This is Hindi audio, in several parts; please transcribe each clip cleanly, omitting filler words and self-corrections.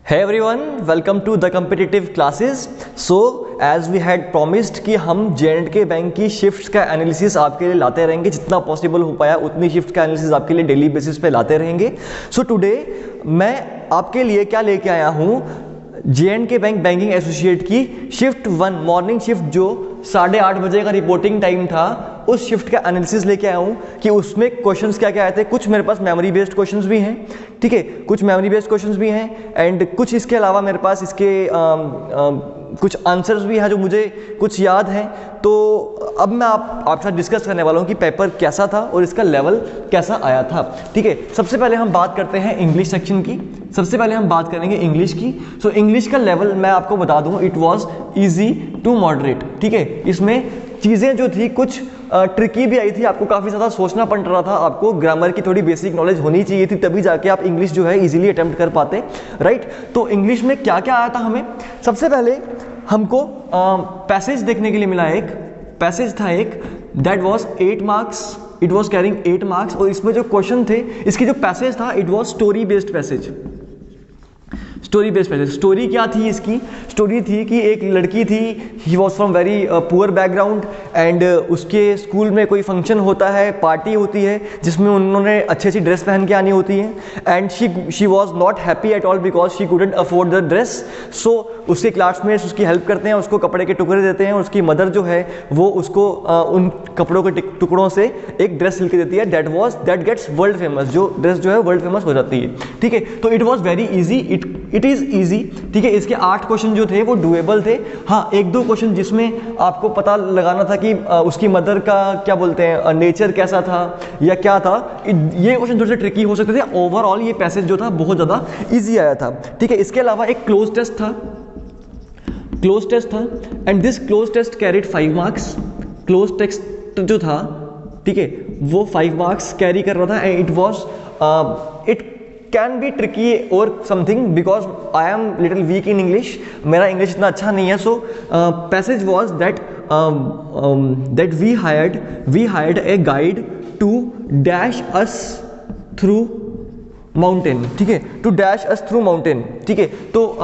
Hey everyone, welcome to the competitive classes. So as we had promised कि हम J&K बैंक की शिफ्ट्स का एनालिसिस आपके लिए लाते रहेंगे, जितना पॉसिबल हो पाया उतनी शिफ्ट का एनालिसिस आपके लिए डेली बेसिस पे लाते रहेंगे. सो टुडे मैं आपके लिए क्या लेके आया हूँ, J&K बैंक बैंकिंग एसोसिएट की शिफ्ट 1 मॉर्निंग शिफ्ट जो 8:30 बजे का रिपोर्टिंग टाइम था, उस शिफ्ट का एनालिसिस लेके आया हूँ कि उसमें क्वेश्चंस क्या क्या आए थे. कुछ मेरे पास मेमोरी बेस्ड क्वेश्चंस भी हैं, ठीक है, कुछ मेमोरी बेस्ड क्वेश्चंस भी हैं एंड कुछ इसके अलावा मेरे पास इसके कुछ आंसर्स भी हैं जो मुझे कुछ याद हैं. तो अब मैं आपके साथ डिस्कस करने वाला हूँ कि पेपर कैसा था और इसका लेवल कैसा आया था. ठीक है, सबसे पहले हम बात करते हैं इंग्लिश सेक्शन की. सबसे पहले हम बात करेंगे इंग्लिश की. सो इंग्लिश का लेवल मैं आपको बता दूँ, it was easy to moderate. ठीक है, इसमें चीज़ें जो थी कुछ ट्रिकी भी आई थी, आपको काफ़ी ज़्यादा सोचना पड़ रहा था, आपको ग्रामर की थोड़ी बेसिक नॉलेज होनी चाहिए थी, तभी जाके आप इंग्लिश जो है इजीली अटेम्प्ट कर पाते. राइट, तो इंग्लिश में क्या क्या आया था हमें. सबसे पहले हमको पैसेज देखने के लिए मिला. एक पैसेज था एक, that was 8 marks, it was carrying 8 marks. और इसमें जो क्वेश्चन थे, इसकी जो पैसेज था, it was story based passage. Story based passage. Story क्या थी इसकी? स्टोरी थी कि एक लड़की थी, he was from very poor background and उसके स्कूल में कोई फंक्शन होता है, पार्टी होती है जिसमें उन्होंने अच्छी अच्छी ड्रेस पहन के आनी होती है and she was not happy at all because she couldn't afford the dress. So उसके क्लासमेट्स उसकी हेल्प करते हैं, उसको कपड़े के टुकड़े देते हैं, उसकी मदर जो है वो उसको उन कपड़ों के टुकड़ों से एक ड्रेस सिल के देती है. That gets world famous. जो ड्रेस जो है वर्ल्ड फेमस हो जाती है. ठीक है, तो it was very easy, it is easy. ठीक है, इसके 8 क्वेश्चन जो थे वो डुएबल थे. हाँ, 1-2 क्वेश्चन जिसमें आपको पता लगाना था कि उसकी मदर का क्या बोलते हैं नेचर कैसा था या क्या था, ये क्वेश्चन थोड़े से ट्रिकी हो सकते थे. ओवरऑल ये पैसेज जो था बहुत ज़्यादा ईजी आया था. ठीक है, इसके अलावा एक क्लोज टेस्ट था, and this cloze test carried 5 marks. Cloze test जो था, ठीक है, वो 5 मार्क्स कैरी कर रहा था and it was it can be tricky और something because I am little weak in English. मेरा इंग्लिश इतना अच्छा नहीं है. So passage was that we hired a guide to dash us through mountain. ठीक है, to dash us through mountain. ठीक है, तो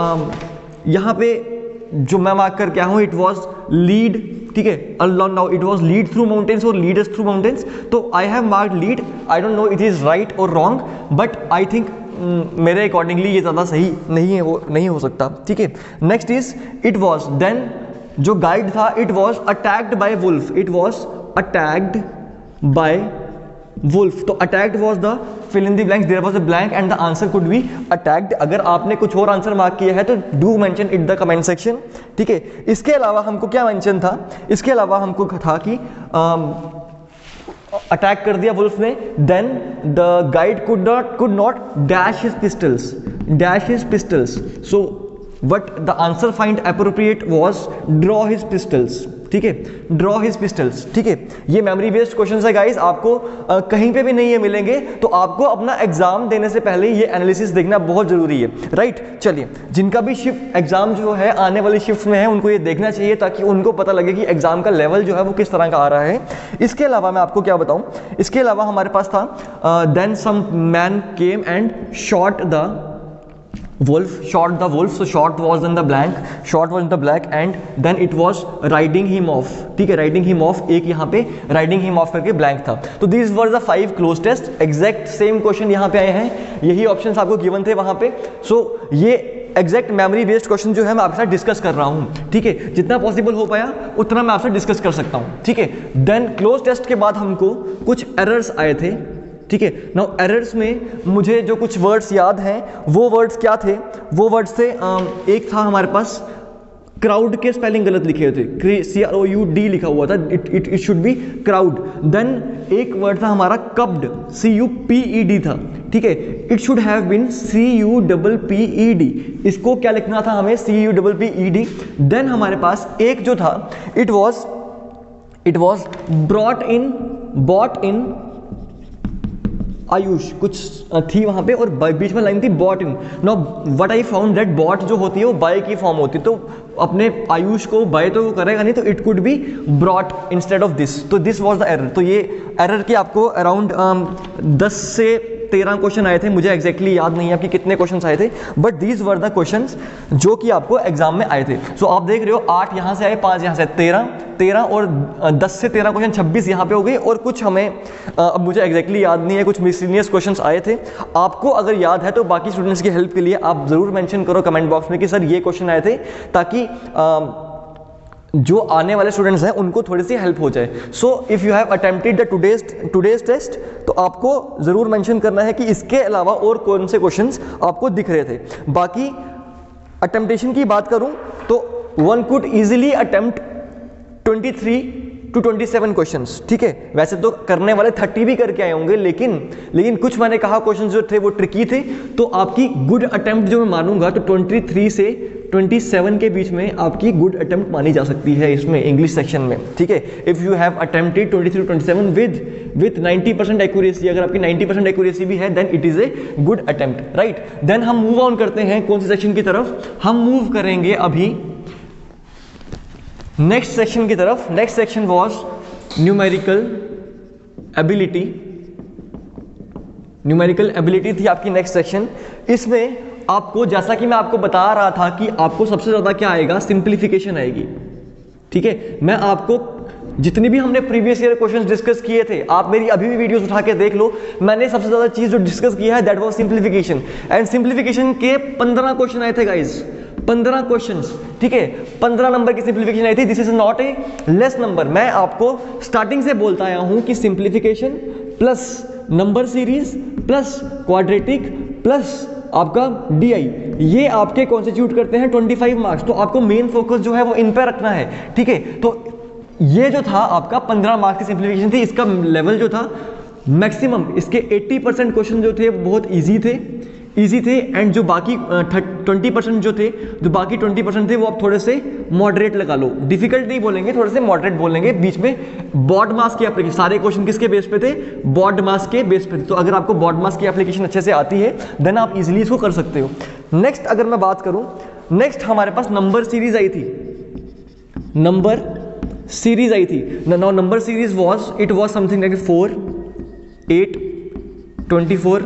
यहाँ पे जो मैं मार्क करके आया हूँ, इट वॉज लीड. ठीक है, now it was lead through mountains और लीड अस थ्रू माउंटेन्स. तो I have marked lead. I don't know it is right और रॉन्ग, बट आई थिंक मेरे अकॉर्डिंगली ये ज़्यादा सही नहीं हो सकता. ठीक है, next is it was then जो गाइड था, it was attacked by wolf. It was attacked by wolf. तो attacked was the fill in the blanks, there was a blank and the answer could be attacked. अगर आपने कुछ और आंसर मार्क किया है तो do mention it the comment section. ठीक है, इसके अलावा हमको क्या मेंशन था, इसके अलावा हमको था कि अटैक कर दिया वुल्फ ने, then the guide could not dash his pistols. So what the answer find appropriate was draw his pistols. ठीक है, ड्रॉ हिज पिस्टल्स. ठीक है, ये मेमोरी बेस्ड क्वेश्चंस है गाइस, आपको कहीं पे भी नहीं ये मिलेंगे. तो आपको अपना एग्जाम देने से पहले ये एनालिसिस देखना बहुत जरूरी है. राइट, चलिए, जिनका भी शिफ्ट एग्जाम जो है आने वाली शिफ्ट में है, उनको ये देखना चाहिए ताकि उनको पता लगे कि एग्जाम का लेवल जो है वो किस तरह का आ रहा है. इसके अलावा मैं आपको क्या बताऊं, इसके अलावा हमारे पास था then some man came and shot the wolf. So shot was in the blank and then it was riding him off. ठीक है, riding him off, एक यहाँ पे riding him off करके blank था. तो these were the 5 close test. Exact same question यहाँ पे आए हैं, यही ऑप्शंस आपको गिवन थे वहाँ पे. सो ये एग्जैक्ट मेमोरी बेस्ड क्वेश्चन जो है मैं आपके साथ डिस्कस कर रहा हूँ. ठीक है, जितना पॉसिबल हो पाया उतना मैं आपसे डिस्कस कर सकता हूँ. ठीक है, देन क्लोज टेस्ट के बाद हमको कुछ एरर्स आए थे. ठीक है, नाउ एरर्स में मुझे जो कुछ वर्ड्स याद हैं, वो वर्ड्स क्या थे, वो वर्ड्स थे, एक था हमारे पास क्राउड के स्पेलिंग गलत लिखे हुए थे, CROUD लिखा हुआ था, it should be crowd. Then एक वर्ड था हमारा कप्ड, CUPED था. ठीक है, it should have been CUPPED. इसको क्या लिखना था हमें, CUPPED. देन हमारे पास एक जो था, it was bought in Ayush, कुछ थी वहां पे और बीच में लाइन थी bought in. Now what I found that bought जो होती है वो बाय की फॉर्म होती है, तो अपने आयुष को बाय तो करेगा नहीं, तो it could be brought instead of this. तो दिस वाज द एरर. तो ये एरर की आपको अराउंड 10 से 13 क्वेश्चन आए थे, मुझे एग्जैक्टली याद नहीं है आपकी कितने क्वेश्चन आए थे, but these were the questions जो कि आपको एग्जाम में आए थे। सो आप देख रहे हो 8 यहाँ से आए, 5 यहाँ से, 13 और 10 से 13 क्वेश्चन 26 यहाँ पे हो गई, और कुछ हमें अब मुझे एग्जैक्टली याद नहीं है, कुछ मिसलिनियस क्वेश्चंस आए थे। आपको अगर याद है तो बाकी स्टूडेंट्स की हेल्प के लिए आप जरूर मेंशन करो कमेंट बॉक्स में कि सर ये क्वेश्चन आए थे, ताकि जो आने वाले स्टूडेंट्स हैं उनको थोड़ी सी हेल्प हो जाए। So if you have attempted the today's test, तो आपको ज़रूर मेंशन करना है कि इसके अलावा और कौन से क्वेश्चंस आपको दिख रहे थे। बाकी अटेम्प्टेशन की बात करूं तो one could easily attempt 23 to 27 questions, ठीक है। वैसे तो करने वाले 30 भी करके आए होंगे, लेकिन कुछ मैंने कहा क्वेश्चंस जो थे वो ट्रिकी थे, तो आपकी गुड अटेम्प्ट जो मैं मानूंगा तो 23 से 27 के बीच में आपकी गुड अटेम्प्ट मानी जा सकती है इसमें इंग्लिश सेक्शन में, ठीक है। If you have attempted 23 to 27 with 90% accuracy, अगर आपकी 90% एक्यूरेसी भी है then it is a good attempt, right. Then हम मूव ऑन करते हैं कौन सी सेक्शन की तरफ, हम मूव करेंगे अभी नेक्स्ट सेक्शन की तरफ। Next section was numerical ability. Numerical ability थी आपकी नेक्स्ट सेक्शन। इसमें आपको, जैसा कि मैं आपको बता रहा था कि आपको सबसे ज्यादा क्या आएगा, सिंप्लीफिकेशन आएगी, ठीक है। मैं आपको जितनी भी हमने प्रीवियस ईयर क्वेश्चंस डिस्कस किए थे, आप मेरी अभी भी वीडियोस उठा के देख लो, मैंने सबसे ज्यादा चीज जो डिस्कस किया है that was simplification. And simplification के 15 क्वेश्चन आए थे गाइस, 15 क्वेश्चंस, ठीक है। 15 नंबर की सिंप्लीफिकेशन आई थी। This is not a less number. मैं आपको स्टार्टिंग से बोलता आया हूं कि simplification plus number series plus quadratic plus आपका डीआई, ये आपके कॉन्स्टिट्यूट करते हैं 25 मार्क्स। तो आपको मेन फोकस जो है वो इन पर रखना है, ठीक है। तो ये जो था आपका 15 मार्क्स की सिंप्लीफिकेशन थी। इसका लेवल जो था मैक्सिमम, इसके 80% क्वेश्चन जो थे बहुत इजी थे एंड जो बाकी 20% जो थे, जो बाकी 20% थे वो आप थोड़े से मॉडरेट लगा लो। डिफिकल्ट नहीं बोलेंगे, थोड़े से मॉडरेट बोलेंगे। बीच में बॉड मास की एप्लीकेशन, सारे क्वेश्चन किसके बेस पे थे, बॉड मास के बेस पे थे। तो अगर आपको बॉड मास की एप्लीकेशन अच्छे से आती है देन आप इजीली इसको कर सकते हो। नेक्स्ट अगर मैं बात करूं, नेक्स्ट हमारे पास नंबर सीरीज आई थी। नंबर सीरीज आई थी। Now number series it was something like 4, 8, 24,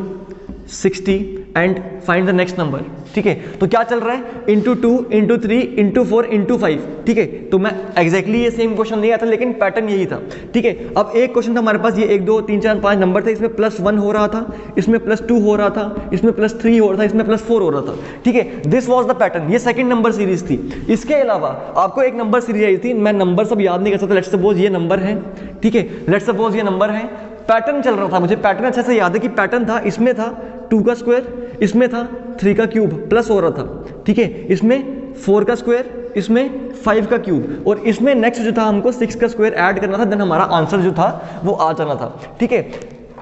60 and find the next number, ठीक है। तो क्या चल रहा है, इंटू 2, इंटू 3, इंटू 4, इंटू 5, ठीक है। तो मैं एग्जैक्टली ये सेम क्वेश्चन नहीं आता, लेकिन पैटर्न यही था, ठीक है। अब एक क्वेश्चन था हमारे पास, ये 1, 2, 3, 4, 5 नंबर थे, इसमें +1 हो रहा था, इसमें +2 हो रहा था, इसमें +3 हो रहा था, इसमें +4 हो रहा था, ठीक है। This was the pattern. ये सेकंड नंबर सीरीज थी। इसके अलावा आपको एक नंबर सीरीज आई थी, मैं नंबर सब याद नहीं कर सकता। लेट्स सपोज ये नंबर है, ठीक है, लेट्स सपोज ये नंबर है। पैटर्न चल रहा था, मुझे पैटर्न अच्छे से याद है कि पैटर्न था, इसमें था 2 का स्क्वायर, इसमें था 3 का क्यूब प्लस हो रहा था, ठीक है। इसमें 4 का स्क्वायर, इसमें 5 का क्यूब, और इसमें नेक्स्ट जो था हमको 6 का स्क्वायर ऐड करना था, देन हमारा आंसर जो था वो आ जाना था, ठीक है।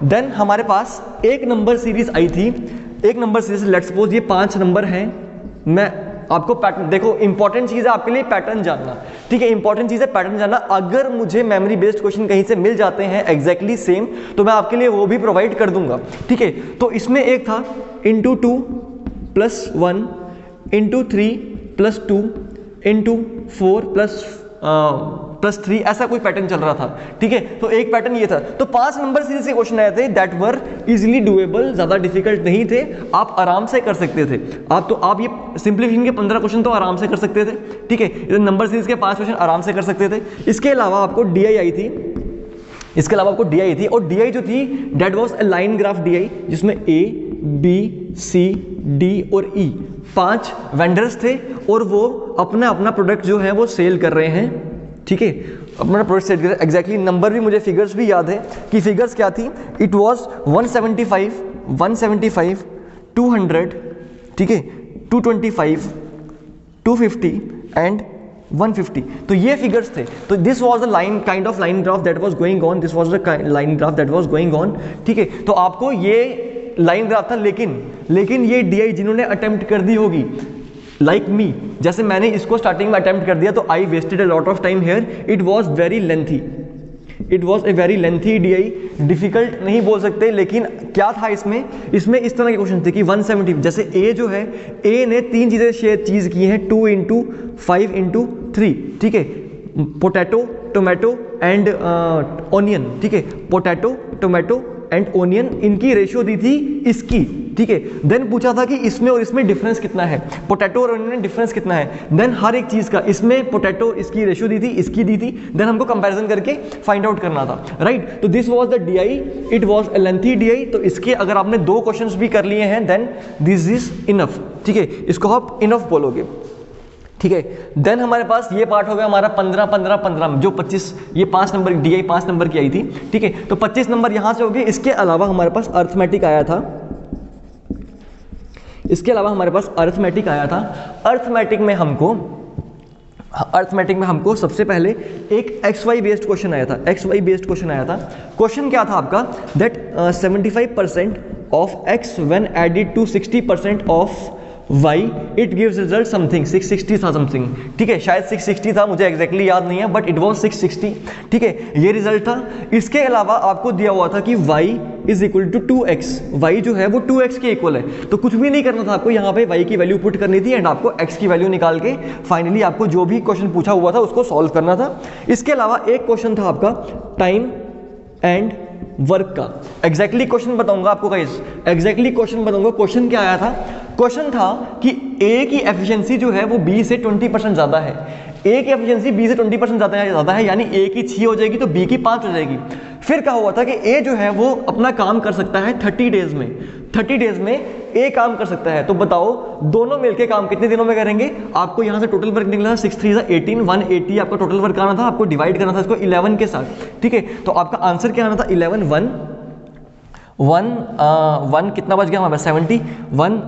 देन हमारे पास एक नंबर सीरीज आई थी। एक नंबर सीरीज, लेट्स सपोज ये 5 नंबर हैं। मैं आपको पैटर्न, देखो इंपॉर्टेंट चीज है आपके लिए पैटर्न जानना, ठीक है। इंपॉर्टेंट चीज है पैटर्न जानना। अगर मुझे मेमोरी बेस्ड क्वेश्चन कहीं से मिल जाते हैं एग्जैक्टली सेम, तो मैं आपके लिए वो भी प्रोवाइड कर दूंगा, ठीक है। तो इसमें एक था इंटू 2 + 1, इंटू 3 + 2, इंटू 4 + 3, ऐसा कोई पैटर्न चल रहा था, ठीक है। तो एक पैटर्न ये था। तो 5 नंबर सीरीज के क्वेश्चन आए थे दैट वर इजीली डुएबल, ज्यादा डिफिकल्ट नहीं थे, आप आराम से कर सकते थे। आप ये सिंप्लीफिकेशन के 15 क्वेश्चन तो आराम से कर सकते थे, ठीक है। नंबर सीरीज के 5 क्वेश्चन आराम से कर सकते थे। इसके अलावा आपको डीआई आई थी, और डीआई जो थी that was a line graph DI, जिसमें A, B, C, D और E 5 वेंडर्स थे, और वो अपना प्रोडक्ट जो है वो सेल कर रहे हैं, ठीक है। अपना प्रोडक्ट सेल कर रहे हैं। एग्जैक्टली नंबर भी मुझे फिगर्स भी याद है कि फिगर्स क्या थी। इट वाज 175, 200, ठीक है, 225, 250 एंड 150। तो ये फिगर्स थे। तो this was the kind of line graph that was going on, this was the line graph that was going on, ठीक है। तो आपको ये लाइन ग्राफ था, लेकिन ये डीआई जिन्होंने अटेम्प्ट कर दी होगी लाइक मी, जैसे मैंने इसको स्टार्टिंग में अटेम्प्ट कर दिया, तो I wasted a lot of time here. It was very lengthy, it was a very lengthy DI. Difficult नहीं बोल सकते, लेकिन क्या था इसमें इस तरह के क्वेश्चन थे कि 170, जैसे ए जो है, ए ने 3 चीज़ की हैं, 2 × 5 × 3, ठीक है। पोटैटो, टोमेटो एंड ऑनियन, ठीक है। पोटैटो, टोमेटो एंड ओनियन, इनकी रेशियो दी थी इसकी, ठीक है। देन पूछा था कि इसमें और इसमें डिफरेंस कितना है, पोटैटो और ओनियन में डिफरेंस कितना है। देन हर एक चीज का, इसमें पोटैटो इसकी रेशियो दी थी, इसकी दी थी, देन हमको कंपैरिजन करके फाइंड आउट करना था, राइट। तो this was the DI, it was a lengthy DI. तो इसके अगर आपने 2 क्वेश्चंस भी कर लिए हैं देन दिस इज इनफ, ठीक है, इसको आप इनफ बोलोगे, ठीक है। देन हमारे पास ये पार्ट हो गया हमारा 15 15 15 जो 25, ये 5 नंबर डीआई 5 नंबर की आई थी, ठीक है। तो 25 नंबर यहां से हो गए। इसके अलावा हमारे पास अर्थमेटिक आया था, इसके अलावा हमारे पास अर्थमेटिक आया था। अर्थमेटिक में हमको सबसे पहले एक XY बेस्ड क्वेश्चन आया था, XY बेस्ड क्वेश्चन आया था। क्वेश्चन क्या था आपका, that 75% of x when added to 60% of y it gives result something, 660 था समथिंग, ठीक है, शायद 660 था, मुझे एग्जैक्टली याद नहीं है, बट इट वाज 660, ठीक है, ये रिजल्ट था। इसके अलावा आपको दिया हुआ था कि y is equal to 2x, y जो है वो 2x के इक्वल है। तो कुछ भी नहीं करना था आपको, यहाँ पे y की वैल्यू पुट करनी थी एंड आपको x की वैल्यू निकाल के फाइनली आपको जो भी क्वेश्चन पूछा हुआ था उसको सॉल्व करना था। इसके अलावा एक क्वेश्चन था आपका टाइम एंड वर्क का। एग्जैक्टली क्वेश्चन बताऊंगा आपको गाइस, एग्जैक्टली क्वेश्चन बताऊंगा। क्वेश्चन क्या आया था, क्वेश्चन था कि A की एफिशिएंसी जो है वो B से 20% ज्यादा है। A की एफिशिएंसी B से 20% ज्यादा है, यानी A की 6 हो जाएगी तो B की 5 हो जाएगी। फिर क्या हुआ था कि A जो है वो अपना काम कर सकता है 30 डेज में, 30 डेज में A काम कर सकता है। तो बताओ दोनों मिलके काम कितने दिनों में करेंगे। आपको यहां से टोटल वर्क निकला था 6 3 18 180 आपका टोटल वर्क आना था, आपको डिवाइड करना था इसको 11 के साथ, ठीक है। तो आपका आंसर क्या आना था 11 1 कितना बच गया हमारे पास 70 1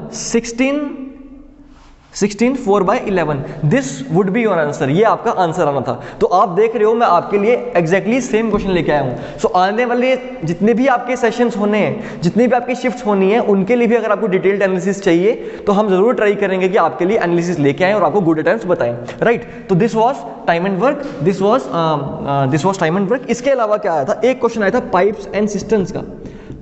16 4/11, this would be your answer, ये आपका आंसर आना था। तो आप देख रहे हो मैं आपके लिए एग्जैक्टली सेम क्वेश्चन लेके आया हूं। सो आने वाले जितने भी आपके सेशंस होने हैं, जितनी भी आपकी शिफ्ट्स होनी है, उनके लिए भी अगर आपको डिटेल्ड एनालिसिस चाहिए तो हम जरूर ट्राई करेंगे कि आपके लिए एनालिसिस लेके आए और आपको गुड अटेम्प्ट्स बताएं, राइट। तो this was time and work, this was time and work. इसके अलावा क्या आया था, एक क्वेश्चन आया था पाइप्स एंड सिस्टम्स का,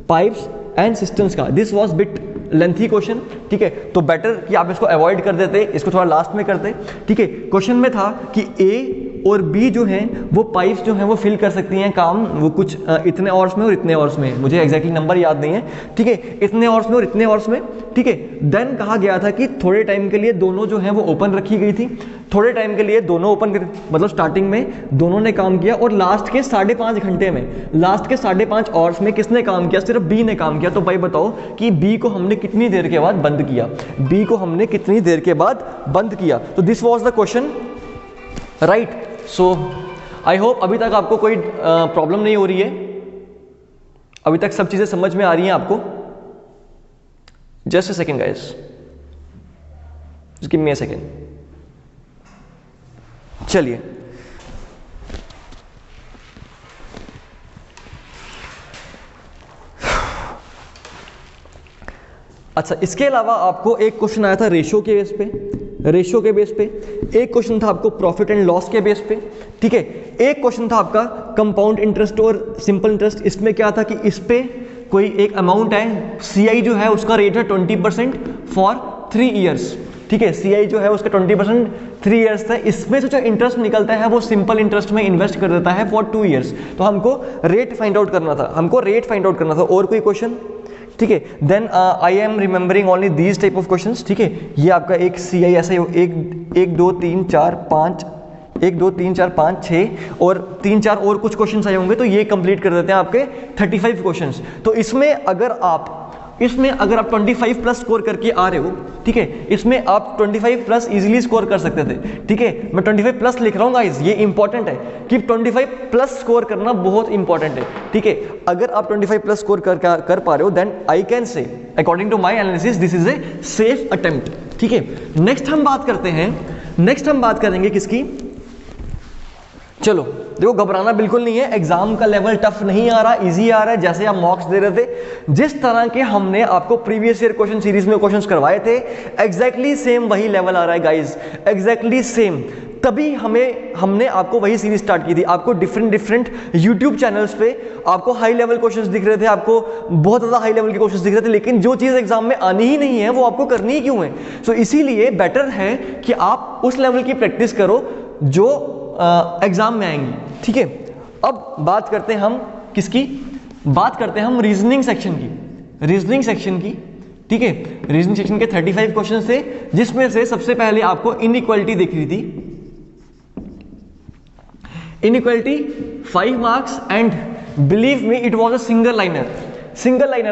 पाइप्स एंड सिस्टम्स का। This was bit lengthy question, ठीक है, तो बेटर कि आप इसको अवॉइड कर देते, इसको थोड़ा लास्ट में करते, ठीक है। क्वेश्चन में था कि A और B जो हैं वो पाइप्स जो हैं वो फिल कर सकती हैं काम, वो कुछ इतने आवर्स में और इतने आवर्स में, मुझे एग्जैक्टली नंबर याद नहीं है, ठीक है, इतने आवर्स में और इतने आवर्स में, ठीक है। देन कहा गया था कि थोड़े टाइम के लिए दोनों जो हैं वो ओपन रखी गई थी, थोड़े टाइम के लिए दोनों ओपन, मतलब स्टार्टिंग में दोनों ने काम किया और लास्ट के 5.5 घंटे में, लास्ट के 5.5 आवर्स में किसने काम किया, सिर्फ B ने काम किया। तो भाई बताओ कि B को हमने कितनी देर के बाद बंद किया, B को हमने कितनी देर के बाद बंद किया। तो this was the question, right. So I hope अभी तक आपको कोई प्रॉब्लम नहीं हो रही है, अभी तक सब चीजें समझ में आ रही हैं आपको। Just a second guys, just give me a second. चलिए अच्छा, इसके अलावा आपको एक क्वेश्चन आया था रेशियो के बेस पे, रेशियो के बेस पे। एक क्वेश्चन था आपको प्रॉफिट एंड लॉस के बेस पे, ठीक है। एक क्वेश्चन था आपका कंपाउंड इंटरेस्ट और सिंपल इंटरेस्ट। इसमें क्या था कि इस पे कोई एक अमाउंट है, CI जो है उसका रेट है 20% फॉर 3 ईयर्स, ठीक है। CI जो है उसका 20% 3 ईयर्स था। इसमें से जो इंटरेस्ट निकलता है वो सिंपल इंटरेस्ट में इन्वेस्ट कर देता है फॉर 2 ईयर्स। तो हमको रेट फाइंड आउट करना था, हमको रेट फाइंड आउट करना था। और कोई क्वेश्चन, ठीक है। Then I am remembering only these type of questions, ठीक है। ये आपका एक CI ऐसा ही 1 2 3 4 5 1 2 3 4 5 6 और 3 4 और कुछ क्वेश्चंस आए होंगे, तो ये कंप्लीट कर देते हैं आपके 35 क्वेश्चंस। तो इसमें अगर आप 25 प्लस स्कोर करके आ रहे हो, ठीक है, इसमें आप 25 प्लस इजीली स्कोर कर सकते थे, ठीक है। मैं 25 प्लस लिख रहा हूँ गाइस, ये इंपॉर्टेंट है कि 25 प्लस स्कोर करना बहुत इंपॉर्टेंट है, ठीक है। अगर आप 25 प्लस स्कोर कर पा रहे हो then I can say according to my analysis this is a safe attempt, ठीक है। नेक्स्ट हम बात करते हैं, नेक्स्ट हम बात करेंगे किसकी, चलो देखो घबराना बिल्कुल नहीं है, एग्जाम का लेवल टफ नहीं आ रहा, इजी आ रहा है। जैसे आप मॉक्स दे रहे थे, जिस तरह के हमने आपको प्रीवियस ईयर क्वेश्चन सीरीज में क्वेश्चंस करवाए थे, एग्जैक्टली सेम वही लेवल आ रहा है गाइस, एग्जैक्टली सेम। तभी हमने आपको वही सीरीज स्टार्ट की थी। आपको डिफरेंट यूट्यूब चैनल्स पे आपको हाई लेवल क्वेश्चंस दिख रहे थे, आपको बहुत ज़्यादा हाई लेवल के क्वेश्चंस दिख रहे थे, लेकिन जो चीज़ एग्जाम में आनी ही नहीं है वो आपको करनी ही क्यों है। सो इसीलिए बेटर है कि आप उस लेवल की प्रैक्टिस करो जो एग्जाम में आएंगी, ठीक है। अब बात करते हैं हम किसकी, बात करते हैं हम रीजनिंग सेक्शन की, ठीक है। रीजनिंग सेक्शन के 35 क्वेश्चन थे, जिसमें से सबसे पहले आपको इनइक्वालिटी दिख रही थी। Inequality 5 marks and believe me it was a single liner.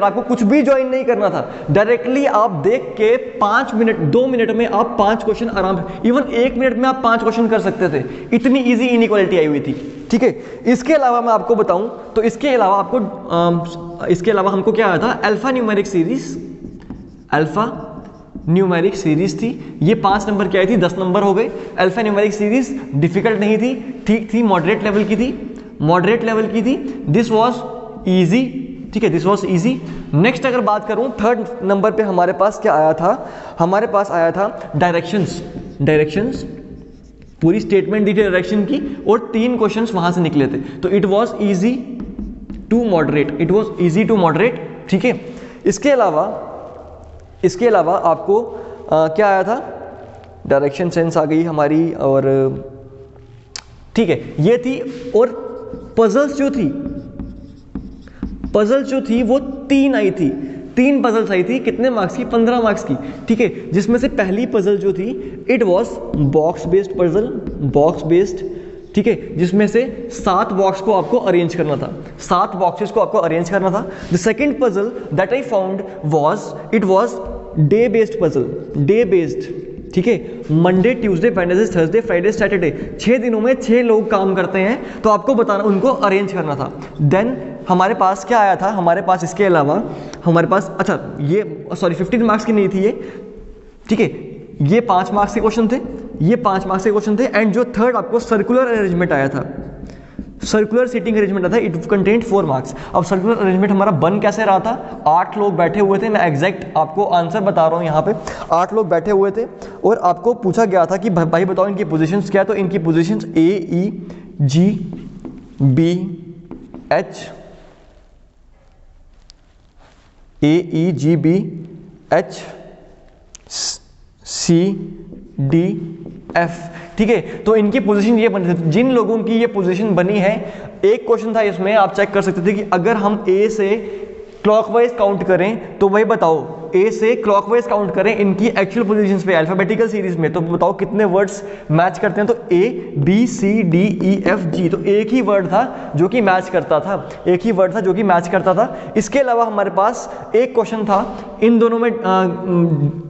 आपको कुछ भी ज्वाइन नहीं करना था, डायरेक्टली आप देख के 5 मिनट 2 मिनट में आप 5 क्वेश्चन आराम से, इवन 1 मिनट में आप 5 क्वेश्चन कर सकते थे, इतनी इजी इनइक्वालिटी आई हुई थी, ठीक है। इसके अलावा मैं आपको बताऊं तो इसके अलावा हमको क्या आया था, अल्फा न्यूमेरिक सीरीज थी। ये 5 नंबर की आई थी, 10 नंबर हो गए। अल्फा न्यूमेरिक सीरीज डिफिकल्ट नहीं थी, ठीक थी, मॉडरेट लेवल की थी। दिस वाज इजी, ठीक है, दिस वाज इजी। नेक्स्ट अगर बात करूं, 3rd नंबर पे हमारे पास क्या आया था, हमारे पास आया था डायरेक्शंस, पूरी स्टेटमेंट दी थी डायरेक्शन की और 3 क्वेश्चंस वहां से निकले थे। तो it was easy to moderate, ठीक है। इसके अलावा आपको क्या आया था, डायरेक्शन सेंस आ गई हमारी, और ठीक है ये थी। और पजल्स जो थी वो 3 आई थी, 3 पजल्स आई थी। कितने मार्क्स की, 15 मार्क्स की, ठीक है। जिसमें से पहली पजल जो थी इट वाज बॉक्स बेस्ड, ठीक है, जिसमें से 7 बॉक्स को आपको अरेंज करना था, 7 बॉक्सेस को आपको अरेंज करना था। The second puzzle that I found was day based, ठीक है। Monday, Tuesday, Wednesday, Thursday, Friday, Saturday, 6 दिनों में 6 लोग काम करते हैं, तो आपको बताना, उनको अरेंज करना था। देन हमारे पास क्या आया था, हमारे पास इसके अलावा हमारे पास, अच्छा ये 15 मार्क्स की नहीं थी ये, ठीक है, ये 5 मार्क्स के क्वेश्चन थे। एंड जो 3rd आपको सर्कुलर अरेंजमेंट आया था, सर्कुलर सीटिंग अरेंजमेंट आता है, इट कंटेंट 4 मार्क्स। अब सर्कुलर अरेंजमेंट हमारा बन कैसे रहा था, 8 लोग बैठे हुए थे, मैं एग्जैक्ट आपको आंसर बता रहा हूँ यहाँ पे। 8 लोग बैठे हुए थे और आपको पूछा गया था कि भाई बताओ इनकी पोजीशंस क्या है। तो इनकी positions A, E, G, B, H, A, E, G, B, H, C, D, F, ठीक है। तो इनकी पोजीशन ये बनी थी, जिन लोगों की ये पोजीशन बनी है। एक क्वेश्चन था इसमें, आप चेक कर सकते थे कि अगर हम A से क्लॉकवाइज काउंट करें तो भाई बताओ, A से क्लॉकवाइज काउंट करें इनकी एक्चुअल पोजीशंस पे अल्फाबेटिकल सीरीज में, तो बताओ कितने वर्ड्स मैच करते हैं। तो A, B, C, D, E, F, G, तो एक ही वर्ड था जो कि मैच करता था, इसके अलावा हमारे पास एक क्वेश्चन था इन दोनों में,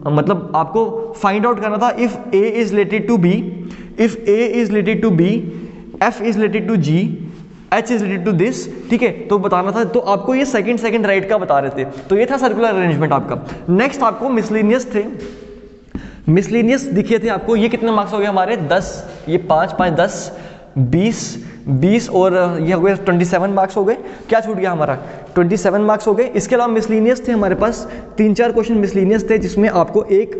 मतलब आपको फाइंड आउट करना था if A is related to B, F is related to G, H is related to this, ठीक है, तो बताना था। तो आपको ये सेकंड राइट का बता रहे थे। तो ये था सर्कुलर अरेंजमेंट आपका। नेक्स्ट आपको मिसलेनियस दिखे थे आपको। ये कितने मार्क्स हो गए हमारे, 10, ये 5 5 10 20 और ये हो गए 27 मार्क्स हो गए। क्या छूट गया हमारा, 27 मार्क्स हो गए। इसके अलावा मिसलेनियस थे हमारे पास 3-4 क्वेश्चन मिसलेनियस थे, जिसमें आपको एक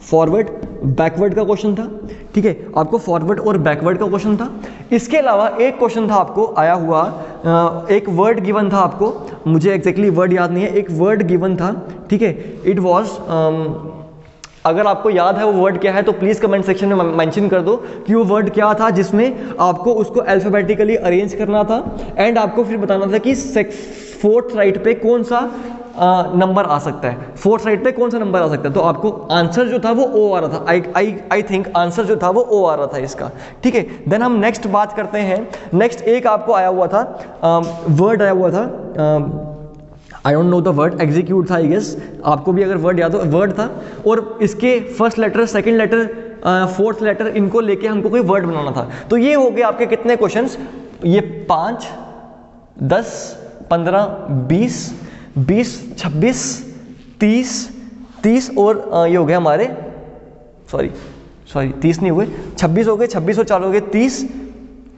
फॉरवर्ड बैकवर्ड का क्वेश्चन था, ठीक है, आपको फॉरवर्ड और बैकवर्ड का क्वेश्चन था। इसके अलावा एक क्वेश्चन था आपको आया हुआ, एक वर्ड गिवन था आपको, मुझे एग्जैक्टली वर्ड याद नहीं है, एक वर्ड गिवन था, ठीक है। इट वाज, अगर आपको याद है वो वर्ड क्या है तो प्लीज कमेंट सेक्शन में मेंशन कर दो कि वो वर्ड क्या था, जिसमें आपको उसको अल्फाबेटिकली अरेंज करना था एंड आपको फिर बताना था कि 4th राइट पे कौन सा नंबर आ सकता है, 4th राइट पे कौन सा नंबर आ सकता है। तो आपको आंसर जो था वो ओ आ रहा था, आई थिंक आंसर जो था वो ओ आ रहा था इसका, ठीक है। देन हम नेक्स्ट बात करते हैं। नेक्स्ट एक आपको आया हुआ था, वर्ड आया हुआ था, आई don't know the word, execute था आई गेस, आपको भी अगर वर्ड याद हो, वर्ड था और इसके first letter, second letter, 4th letter, इनको लेके हमको कोई वर्ड बनाना था। तो ये हो गए आपके कितने क्वेश्चंस, ये 5 10 15 20 26 30 और ये हो गए हमारे, सॉरी 30 नहीं हुए, 26 हो गए, 26 और 4 हो गए 30,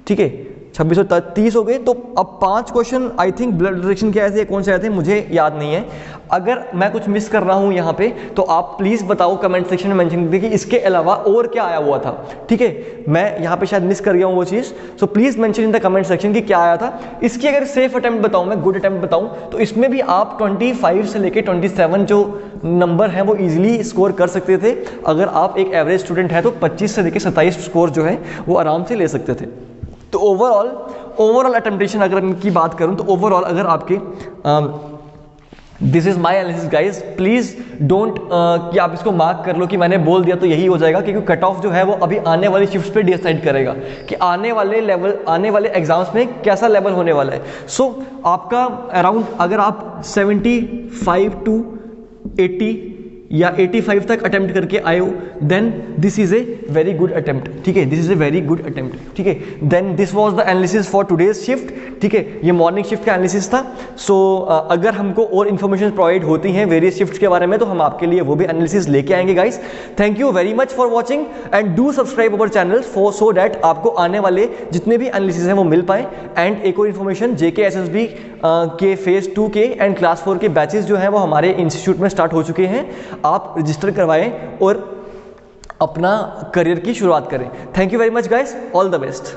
ठीक है, 26 और 30 हो गए। तो अब 5 question I think blood relation के आए थे, कौन से आए थे मुझे याद नहीं है। अगर मैं कुछ मिस कर रहा हूं यहाँ पे तो आप प्लीज बताओ, कमेंट सेक्शन में मेंशन कर दीजिए कि इसके अलावा और क्या आया हुआ था, ठीक है। मैं यहाँ पे शायद मिस कर गया हूँ वो चीज़, so please mention in the comment section कि क्या आया था। इसकी अगर सेफ अटेम्प्ट बताऊँ, मैं गुड अटेम्प्ट बताऊँ, तो इसमें भी आप 25 से लेके 27 जो नंबर है वो इजीली स्कोर कर सकते थे। अगर आप एक एवरेज स्टूडेंट है तो 25 से लेके 27 स्कोर जो है वो आराम से ले सकते थे। तो ओवरऑल अटेम्प्टेशन अगर इनकी बात करूं तो ओवरऑल अगर आपके this is my analysis guys, please don't कि आप इसको मार्क कर लो कि मैंने बोल दिया तो यही हो जाएगा, क्योंकि कट ऑफ जो है वो अभी आने वाली शिफ्ट्स पे डिसाइड करेगा कि आने वाले एग्जाम्स में कैसा लेवल होने वाला है। सो आपका अराउंड अगर आप 75 to 80 या 85 तक अटेम्प्ट करके आए हो, then this is a very good attempt, ठीक है, this is a very good attempt, ठीक है। Then this was the analysis for today's shift, ठीक है, ये मॉर्निंग शिफ्ट का एनालिसिस था। सो अगर हमको और इन्फॉर्मेशन प्रोवाइड होती हैं वेरियस शिफ्ट्स के बारे में तो हम आपके लिए वो भी एनालिसिस लेके आएंगे guys. Thank you very much for watching and do subscribe our channel for so that आपको आने वाले जितने भी एनालिसिस हैं वो मिल पाए। एंड एक और इन्फॉर्मेशन, JKSSB के फेज 2 के एंड क्लास 4 के बैचेस जो हैं वो हमारे इंस्टीट्यूट में स्टार्ट हो चुके हैं, आप रजिस्टर करवाएं और अपना करियर की शुरुआत करें। Thank you very much guys, all the best.